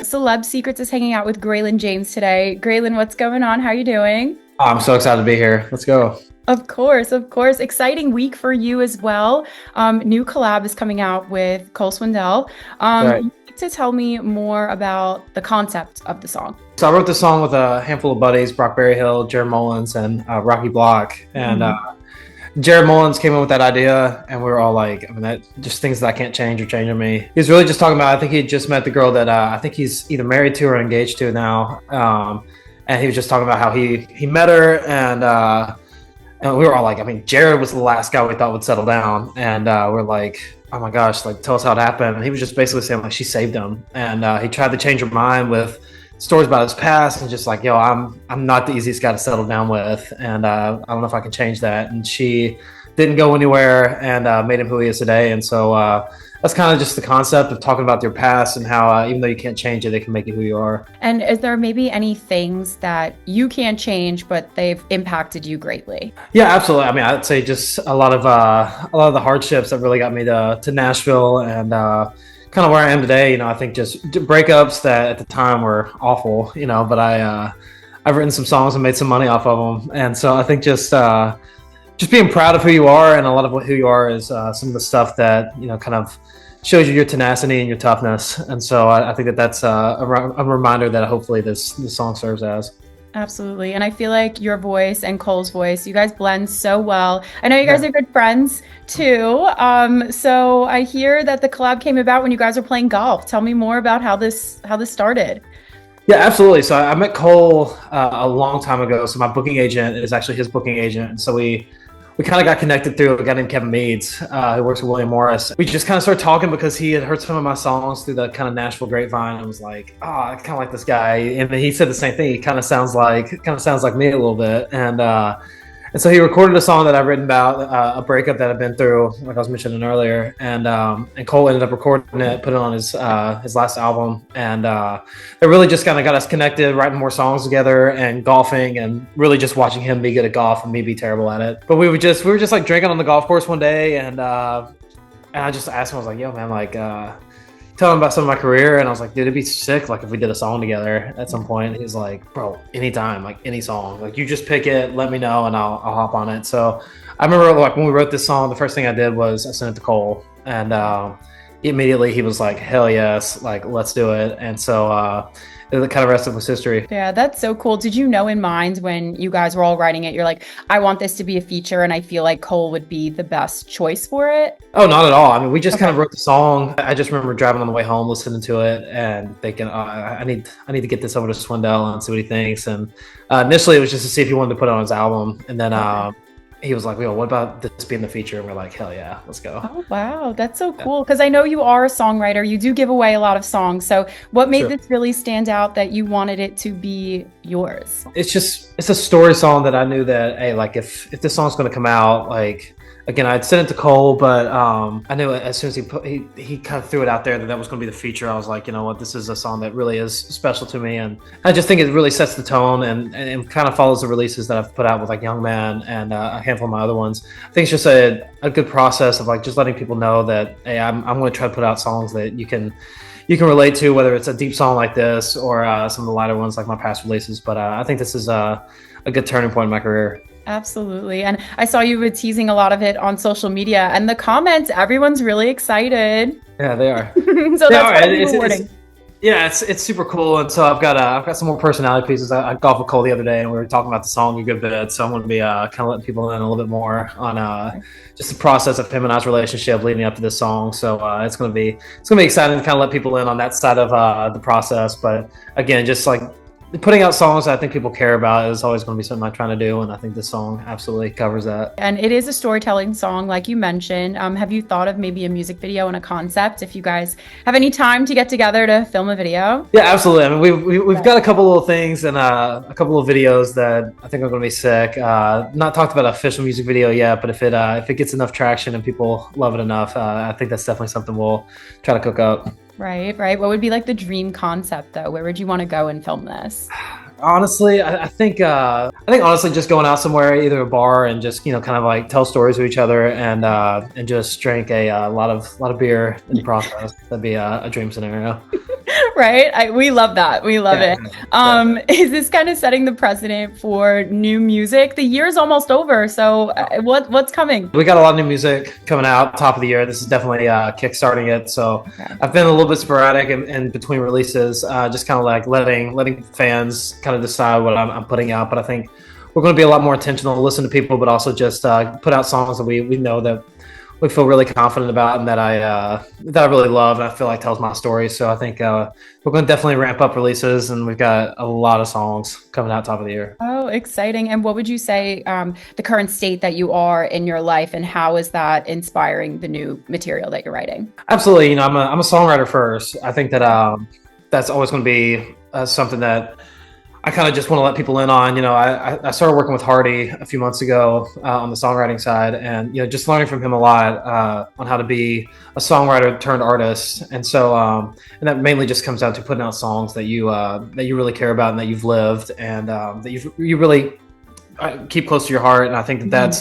Celeb Secrets is hanging out with Greylan James today. Greylan, what's going on? How are you doing? Oh, I'm so excited to be here. Let's go. Of course, of course. Exciting week for you as well. New collab is coming out with Swindell. Right. You need to tell me more about the concept of the song. So I wrote this song with a handful of buddies, Brock Berryhill, Jared Mullins, and Rocky Block. And Jared Mullins came in with that idea, and we were all like, I mean, that just things that I can't change or change on me. He was really just talking about, I think he had just met the girl that I think he's either married to or engaged to now. And he was just talking about how he met her, and we were all like, I mean, Jared was the last guy we thought would settle down. And we're like, oh my gosh, like, tell us how it happened. And he was just basically saying, like, she saved him. And he tried to change her mind with stories about his past and just like, yo, I'm not the easiest guy to settle down with. And I don't know if I can change that. And she didn't go anywhere and made him who he is today. And so that's kind of just the concept of talking about your past and how even though you can't change it, they can make you who you are. And is there maybe any things that you can't change, but they've impacted you greatly? Yeah, absolutely. I mean, I'd say just a lot of the hardships that really got me to Nashville and kind of where I am today. You know, I think just breakups that at the time were awful, you know, but I've written some songs and made some money off of them. And so I think just being proud of who you are, and a lot of who you are is some of the stuff that, you know, kind of shows you your tenacity and your toughness. And so I think that's a reminder that hopefully this song serves as. Absolutely. And I feel like your voice and Cole's voice, you guys blend so well. I know you guys are good friends too. So I hear that the collab came about when you guys were playing golf. Tell me more about how this started. Yeah, absolutely. So I met Cole a long time ago. So my booking agent is actually his booking agent. And so we kind of got connected through a guy named Kevin Meads, who works with William Morris. We just kind of started talking because he had heard some of my songs through the kind of Nashville grapevine. And was like, oh, I kind of like this guy. And he said the same thing. He kind of sounds like me a little bit. And so he recorded a song that I've written about a breakup that I've been through, like I was mentioning earlier. And Cole ended up recording it, put it on his last album, and it really just kind of got us connected, writing more songs together, and golfing, and really just watching him be good at golf and me be terrible at it. But we were just like drinking on the golf course one day, and I just asked him, I was like, yo, man, like, tell him about some of my career, and I was like, dude, it'd be sick like if we did a song together at some point. And he's like, bro, anytime, like any song, like you just pick it, let me know, and I'll hop on it. So I remember like when we wrote this song, the first thing I did was I sent it to Cole, and immediately he was like, hell yes, like let's do it. And so the kind of rest of was history. Yeah, that's so cool. Did you know in mind when you guys were all writing it, you're like, I want this to be a feature and I feel like Cole would be the best choice for it? Oh, not at all. I mean, we just kind of wrote the song. I just remember driving on the way home, listening to it and thinking, I need to get this over to Swindell and see what he thinks. And initially it was just to see if he wanted to put it on his album. And then he was like, well, what about this being the feature? And we're like, hell yeah, let's go. Oh, wow. That's so cool. Because I know you are a songwriter. You do give away a lot of songs. So what made this really stand out that you wanted it to be yours? It's a story song that I knew that, hey, like if this song's going to come out, like, again, I'd sent it to Cole, but I knew as soon as he kind of threw it out there that was going to be the feature. I was like, you know what, this is a song that really is special to me, and I just think it really sets the tone and kind of follows the releases that I've put out with like Young Man and a handful of my other ones. I think it's just a good process of like just letting people know that, hey, I'm going to try to put out songs that you can relate to, whether it's a deep song like this or some of the lighter ones like my past releases. But I think this is a good turning point in my career. Absolutely. And I saw you were teasing a lot of it on social media, and the comments, everyone's really excited. Yeah, they are. So that's rewarding. It's super cool. And so I've got some more personality pieces. I golfed with Cole the other day, and we were talking about the song a good bit. So I'm going to be kind of letting people in a little bit more on just the process of him and I's relationship leading up to this song. So it's going to be exciting to kind of let people in on that side of the process. But again, just like putting out songs that I think people care about is always going to be something I'm trying to do, and I think this song absolutely covers that. And it is a storytelling song, like you mentioned. Have you thought of maybe a music video and a concept if you guys have any time to get together to film a video? Yeah, absolutely. I mean, we've got a couple little things and a couple of videos that I think are going to be sick. Not talked about an official music video yet, but if it gets enough traction and people love it enough, I think that's definitely something we'll try to cook up. Right. What would be like the dream concept though? Where would you want to go and film this? Honestly, I think honestly just going out somewhere, either a bar, and just, you know, kind of like tell stories to each other and just drink a lot of beer in the process. That'd be a dream scenario. Right? We love that. We love Yeah, it. yeah. Is this kind of setting the precedent for new music? The year's almost over, so what's coming? We got a lot of new music coming out top of the year. This is definitely kickstarting it. So Okay. I've been a little bit sporadic in between releases, just kind of like letting fans kind of decide what I'm putting out. But I think we're going to be a lot more intentional, listen to people, but also just put out songs that we know that we feel really confident about and that I really love and I feel like tells my story. So I think we're going to definitely ramp up releases, and we've got a lot of songs coming out top of the year. Oh, exciting. And what would you say the current state that you are in your life, and how is that inspiring the new material that you're writing? Absolutely, I'm a songwriter first. I think that that's always going to be something that I kind of just want to let people in on. I started working with Hardy a few months ago on the songwriting side, and just learning from him a lot on how to be a songwriter turned artist. And so, and that mainly just comes down to putting out songs that you really care about and that you've lived and that you really keep close to your heart. And I think that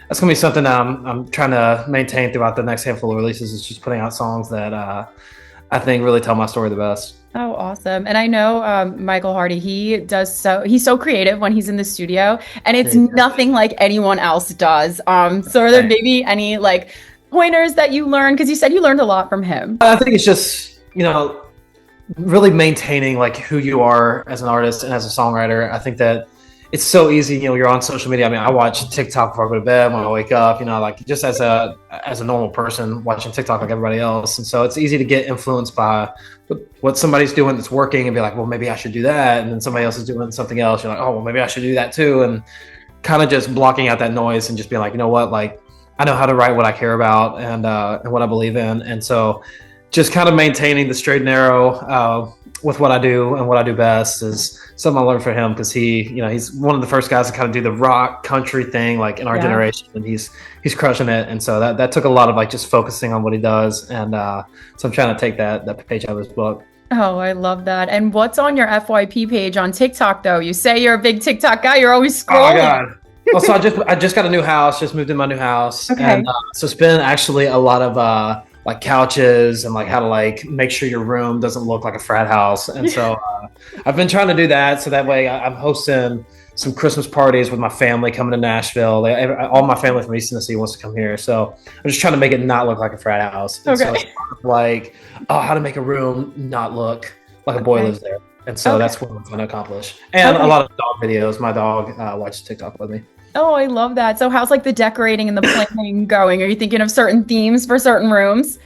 that's going to be something that I'm trying to maintain throughout the next handful of releases. Is just putting out songs that I think really tell my story the best. Oh, awesome. And I know Michael Hardy, he's so creative when he's in the studio, and it's nothing like anyone else does. So are there maybe any like pointers that you learned? Because you said you learned a lot from him. I think it's just, really maintaining like who you are as an artist and as a songwriter. I think that it's so easy, you're on social media. I mean, I watch TikTok before I go to bed, when I wake up, like just as a normal person watching TikTok like everybody else. And so it's easy to get influenced by what somebody's doing that's working and be like, well, maybe I should do that. And then somebody else is doing something else. You're like, oh, well, maybe I should do that too. And kind of just blocking out that noise and just being like, you know what, like I know how to write what I care about and what I believe in. And so just kind of maintaining the straight and narrow with what I do and what I do best is something I learned from him, because he's one of the first guys to kind of do the rock country thing like in our generation, and he's crushing it. And so that took a lot of like just focusing on what he does, and so I'm trying to take that page out of his book. Oh, I love that. And what's on your FYP page on TikTok though? You say you're a big TikTok guy. You're always scrolling. Oh my God. Well, so I just got a new house, just moved in my new house. Okay. And so it's been actually a lot of like couches and like how to like make sure your room doesn't look like a frat house. And so I've been trying to do that. So that way I'm hosting some Christmas parties with my family coming to Nashville. All my family from East Tennessee wants to come here. So I'm just trying to make it not look like a frat house. And so it's like, how to make a room not look like a boy lives there. And so that's what I'm trying to accomplish. And a lot of dog videos. My dog watches TikTok with me. Oh, I love that. So how's like the decorating and the planning going? Are you thinking of certain themes for certain rooms?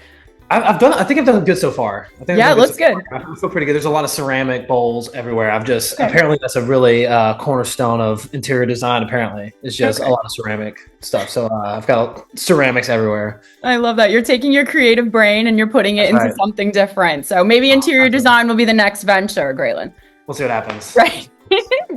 I think I've done good so far. I think it looks good. I feel pretty good. There's a lot of ceramic bowls everywhere. Apparently that's a really cornerstone of interior design. Apparently, it's just a lot of ceramic stuff. So I've got ceramics everywhere. I love that. You're taking your creative brain and you're putting it into something different. So maybe interior design will be the next venture, Greylan. We'll see what happens. Right.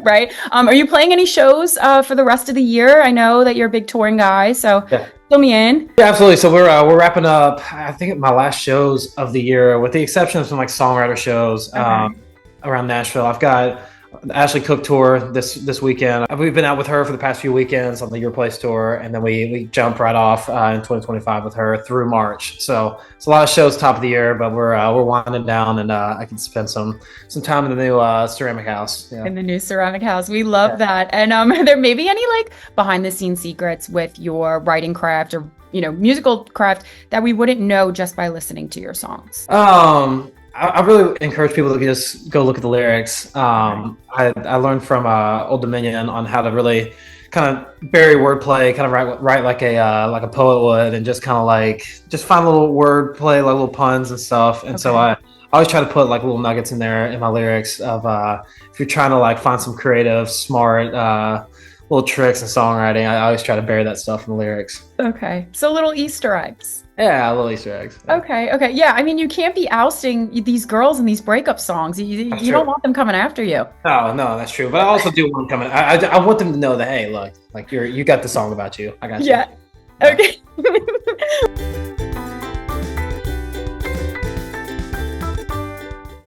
Right. Are you playing any shows for the rest of the year? I know that you're a big touring guy, so fill me in. Yeah, absolutely. So we're wrapping up, I think, my last shows of the year, with the exception of some like songwriter shows around Nashville. I've got the Ashley Cook tour this weekend. We've been out with her for the past few weekends on the Your Place tour, and then we jump right off in 2025 with her through March. So it's a lot of shows top of the year, but we're winding down, and I can spend some time in the new ceramic house. In the new ceramic house, we love that. And are there maybe any like behind the scenes secrets with your writing craft or musical craft that we wouldn't know just by listening to your songs? I really encourage people to just go look at the lyrics. I learned from Old Dominion on how to really kind of bury wordplay, kind of write like a poet would, and just kind of like just find a little wordplay, like little puns and stuff. And so I always try to put like little nuggets in there in my lyrics of if you're trying to like find some creative, smart little tricks in songwriting, I always try to bury that stuff in the lyrics. Okay, so little Easter eggs. Yeah, little Easter eggs. Yeah. Okay. Yeah, I mean, you can't be ousting these girls in these breakup songs. You don't want them coming after you. No, that's true. But I also do want them coming. I want them to know that, hey, look, like you got the song about you. I got you. Yeah. Okay.